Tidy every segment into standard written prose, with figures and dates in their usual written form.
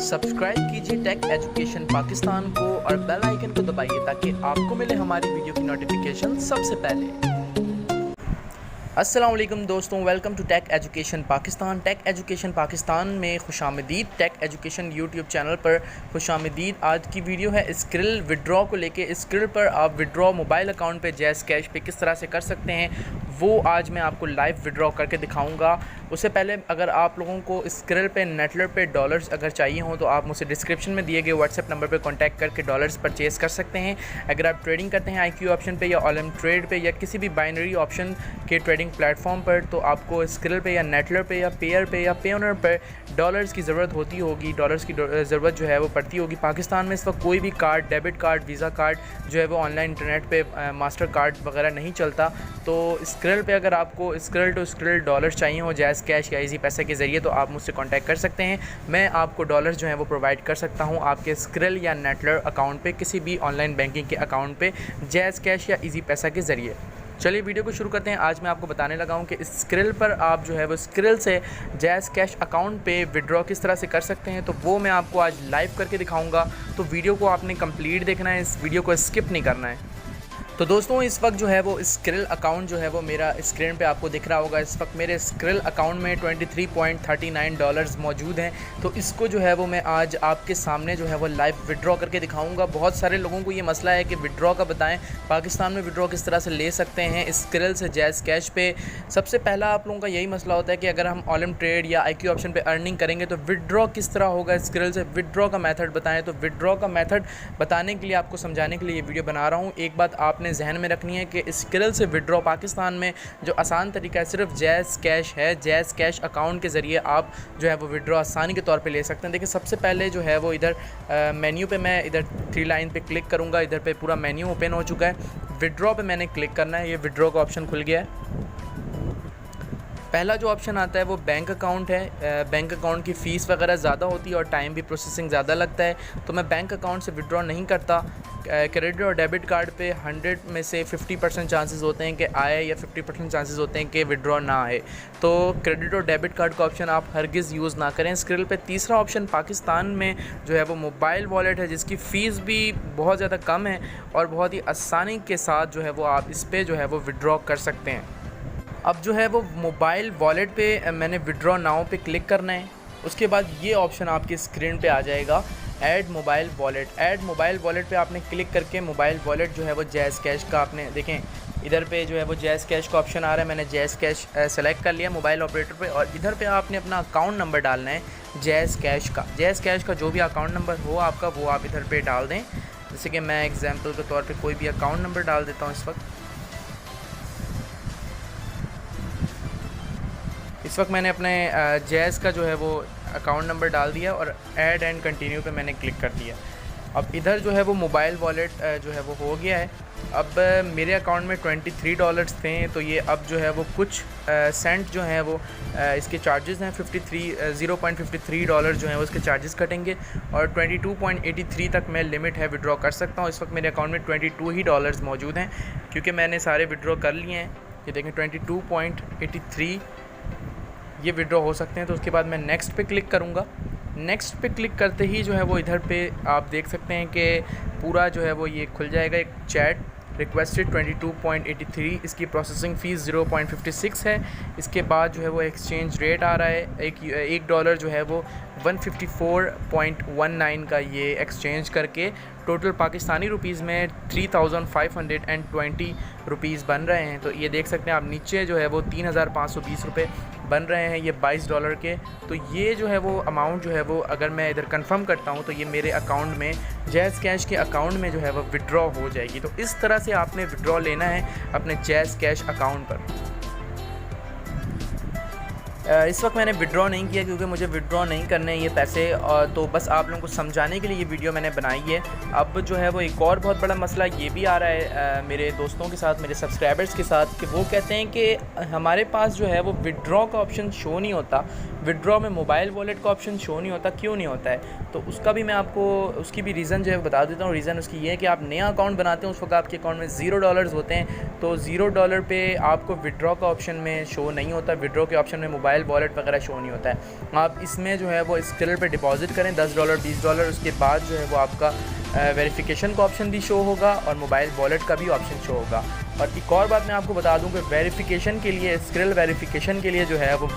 Subscribe कीजिए take education Pakistan को और बेल आइकन को दबाइए ताकि आपको मिले हमारी वीडियो की नोटिफिकेशन सबसे पहले। अस्सलाम वालेकुम दोस्तों, welcome to tech education Pakistan. Tech education Pakistan में खुशामदीद। टेक एजुकेशन यूट्यूब चैनल पर खुशामदीद। आज की वीडियो है स्क्रिल विड्रॉ को लेके। स्क्रिल पर आप विड्रॉ मोबाइल अकाउंट पे जैज़ कैश पे किस तरह से कर सकते हैं वो आज मैं आपको लाइव विड्रॉ करके दिखाऊंगा। उससे पहले अगर आप लोगों को स्क्रिल पे नेटलर पे डॉलर्स अगर चाहिए हो तो आप मुझसे डिस्क्रिप्शन में दिए गए व्हाट्सएप नंबर पर कॉन्टैक्ट करके डॉलर्स परचेज़ कर सकते हैं। अगर आप ट्रेडिंग करते हैं IQ ऑप्शन पे या ऑलम ट्रेड पे या किसी भी बाइनरी ऑप्शन के ट्रेडिंग प्लेटफॉर्म पर, तो आपको स्क्रिल पे या नेटलर पे या पेयर पे या पेओनर पर डॉलर्स की ज़रूरत होती होगी। डॉलर्स की ज़रूरत जो है वो पड़ती होगी। पाकिस्तान में इस वक्त कोई भी card, debit card, visa card जो है वो ऑनलाइन इंटरनेट पे मास्टर कार्ड वगैरह नहीं चलता। तो स्क्रिल पे अगर आपको स्क्रिल टू स्क्रिल डॉलर्स चाहिए हो जैज़ कैश या इजी पैसे के ज़रिए तो आप मुझसे कांटेक्ट कर सकते हैं। मैं आपको डॉलर्स जो है वो प्रोवाइड कर सकता हूं आपके स्क्रिल या नेटलर अकाउंट पे, किसी भी ऑनलाइन बैंकिंग के अकाउंट पे जैज़ कैश या इजी पैसा के ज़रिए। चलिए वीडियो को शुरू करते हैं। आज मैं आपको बताने लगा हूं कि स्क्रिल पर आप जो है वो स्क्रिल से जैज़ कैश अकाउंट पे विड्रॉ किस तरह से कर सकते हैं, तो वो मैं आपको आज लाइव करके दिखाऊंगा। तो वीडियो को आपने कंप्लीट देखना है, इस वीडियो को स्किप नहीं करना है। तो दोस्तों इस वक्त जो है वो स्क्रिल अकाउंट जो है वो मेरा स्क्रीन पे आपको दिख रहा होगा। इस वक्त मेरे स्क्रिल अकाउंट में $23.39 मौजूद हैं। तो इसको जो है वो मैं आज आपके सामने जो है वो लाइव विड्रॉ करके दिखाऊंगा। बहुत सारे लोगों को ये मसला है कि विड्रॉ का बताएं, पाकिस्तान में विड्रॉ किस तरह से ले सकते हैं स्क्रिल से जैज़ कैश पे। सबसे पहला आप लोगों का यही मसला होता है कि अगर हम ऑलम ट्रेड या IQ ऑप्शन पे अर्निंग करेंगे तो विड्रॉ किस तरह होगा स्क्रिल से। विड्रॉ का मेथड बताएं। तो विड्रॉ का मेथड बताने के लिए, आपको समझाने के लिए ये वीडियो बना रहा हूँ। एक बात आपने जहन में रखनी है कि स्क्रिल से विड्रॉ पाकिस्तान में जो आसान तरीका है सिर्फ जैज़ कैश है। जैज़ कैश अकाउंट के ज़रिए आप जो है वो विड्रॉ आसानी के तौर पे ले सकते हैं। देखिए सबसे पहले जो है वो इधर मेन्यू पे मैं इधर 3 लाइन पे क्लिक करूँगा। इधर पे पूरा मेन्यू ओपन हो चुका है। विड्रॉ पे मैंने क्लिक करना है। ये विड्रॉ का ऑप्शन खुल गया है। पहला जो ऑप्शन आता है वो बैंक अकाउंट है। बैंक अकाउंट की फ़ीस वगैरह ज़्यादा होती है और टाइम भी प्रोसेसिंग ज़्यादा लगता है, तो मैं बैंक अकाउंट से विड्रॉ नहीं करता। क्रेडिट और डेबिट कार्ड पे 100 में से 50% चांसेस होते हैं कि आए या 50% चांसेस होते हैं कि विड्रॉ ना आए। तो क्रेडिट और डेबिट कार्ड का ऑप्शन आप हरगिज़ यूज़ ना करें स्क्रिल पे। तीसरा ऑप्शन पाकिस्तान में जो है वो मोबाइल वॉलेट है, जिसकी फ़ीस भी बहुत ज़्यादा कम है और बहुत ही आसानी के साथ जो है वो आप इस पर जो है वो विड्रॉ कर सकते हैं। अब जो है वो मोबाइल वॉलेट पे मैंने विड्रॉ नाउ पे क्लिक करना है। उसके बाद ये ऑप्शन आपकी स्क्रीन पे आ जाएगा, add mobile wallet. Add mobile wallet पे आपने क्लिक करके मोबाइल वॉलेट जो है वो जैज़ कैश का, आपने देखें इधर पे जो है वो जैज़ कैश का ऑप्शन आ रहा है। मैंने जैज़ कैश सेलेक्ट कर लिया मोबाइल ऑपरेटर पे और इधर पे आपने अपना अकाउंट नंबर डालना है जैज़ कैश का। जैज़ कैश का जो भी अकाउंट नंबर हो आपका वो आप इधर पे डाल दें। जैसे कि मैं एग्जाम्पल के तौर पर कोई भी अकाउंट नंबर डाल देता हूँ। इस वक्त मैंने अपने जैज़ का जो है वो अकाउंट नंबर डाल दिया और ऐड एंड कंटिन्यू पे मैंने क्लिक कर दिया। अब इधर जो है वो मोबाइल वॉलेट जो है वो हो गया है। अब मेरे अकाउंट में $23 थे, तो ये अब जो है वो कुछ सेंट जो हैं वो इसके चार्जेस हैं। 0.53 जो हैं वो इसके चार्जेस कटेंगे और 22.83 तक मैं लिमिट है विड्रॉ कर सकता हूँ। इस वक्त मेरे अकाउंट में $22 ही मौजूद हैं क्योंकि मैंने सारे विड्रॉ कर लिए हैं। ये देखें 22.83 ये विड्रॉ हो सकते हैं। तो उसके बाद मैं नेक्स्ट पे क्लिक करूँगा। नेक्स्ट पे क्लिक करते ही जो है वो इधर पे आप देख सकते हैं कि पूरा जो है वो ये खुल जाएगा। एक चैट रिक्वेस्टेड 22.83, इसकी प्रोसेसिंग फ़ीस 0.56 है। इसके बाद जो है वो एक्सचेंज रेट आ रहा है, एक डॉलर जो है वो 154.19 का ये एक्सचेंज करके टोटल पाकिस्तानी रुपीज़ में 3520 रुपीज़ बन रहे हैं। तो ये देख सकते हैं आप नीचे जो है वो 3520 रुपये बन रहे हैं ये $22 के। तो ये जो है वो अमाउंट जो है वो अगर मैं इधर कंफर्म करता हूँ तो ये मेरे अकाउंट में जैज़ कैश के अकाउंट में जो है वो विड्रॉ हो जाएगी। तो इस तरह से आपने विड्रॉ लेना है अपने जैज़ कैश अकाउंट पर। इस वक्त मैंने विड्रॉ नहीं किया क्योंकि मुझे विड्रॉ नहीं करने ये पैसे, तो बस आप लोगों को समझाने के लिए ये वीडियो मैंने बनाई है। अब जो है वो एक और बहुत बड़ा मसला ये भी आ रहा है मेरे दोस्तों के साथ, मेरे सब्सक्राइबर्स के साथ, कि वो कहते हैं कि हमारे पास जो है वो विड्रॉ का ऑप्शन शो नहीं होता। विड्रॉ में मोबाइल वॉलेट का ऑप्शन शो नहीं होता, क्यों नहीं होता है? तो उसका भी मैं आपको उसकी भी रीज़न जो है बता देता हूँ। रीज़न उसकी ये है कि आप नया अकाउंट बनाते हैं, उस वक्त आपके अकाउंट में $0 होते हैं, तो $0 पे आपको विड्रॉ का ऑप्शन में शो नहीं होता, विड्रॉ के ऑप्शन में मोबाइल वॉलेट वगैरह शो नहीं होता है। आप इसमें जो है वो स्क्रिल पे डिपॉजिट करें $10 $20, उसके बाद जो है वो आपका वेरिफिकेशन का ऑप्शन भी शो होगा और मोबाइल वॉलेट का भी ऑप्शन शो होगा। और एक और बात मैं आपको बता दूं कि वेरिफिकेशन के लिए, स्क्रिल वेरिफिकेशन के लिए जो है वो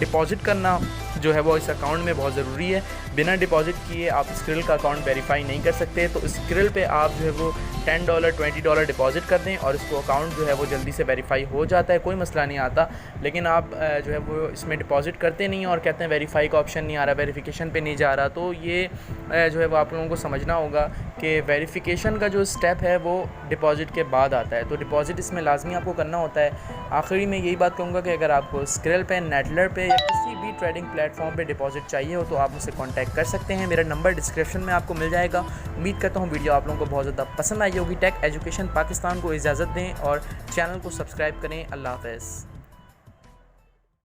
डिपॉजिट करना जो है वो इस अकाउंट में बहुत ज़रूरी है। बिना डिपॉजिट किए आप स्क्रिल का अकाउंट वेरीफाई नहीं कर सकते। तो स्क्रिल पे आप जो है वो $10 $20 डिपॉजिट कर दें और इसको अकाउंट जो है वो जल्दी से वेरीफाई हो जाता है, कोई मसला नहीं आता। लेकिन आप जो है वो इसमें डिपॉजिट करते नहीं और कहते हैं वेरीफाई का ऑप्शन नहीं आ रहा, वेरिफिकेशन पे नहीं जा रहा। तो ये जो है वो आप लोगों को समझना होगा कि वेरिफिकेशन का जो स्टेप है वो डिपॉजिट के बाद आता है, तो डिपॉजिट इसमें लाजमी आपको करना होता है। आखिरी में यही बात कहूँगा कि अगर आपको स्क्रिल पे, नेटलर पे या किसी भी ट्रेडिंग प्लेटफॉर्म पे डिपॉजिट चाहिए हो तो आप मुझसे कांटेक्ट कर सकते हैं। मेरा नंबर डिस्क्रिप्शन में आपको मिल जाएगा। उम्मीद करता हूँ वीडियो आप लोगों को बहुत ज़्यादा पसंद आई होगी। टेक एजुकेशन पाकिस्तान को इजाज़त दें और चैनल को सब्सक्राइब करें। अल्लाह हाफ़िज़।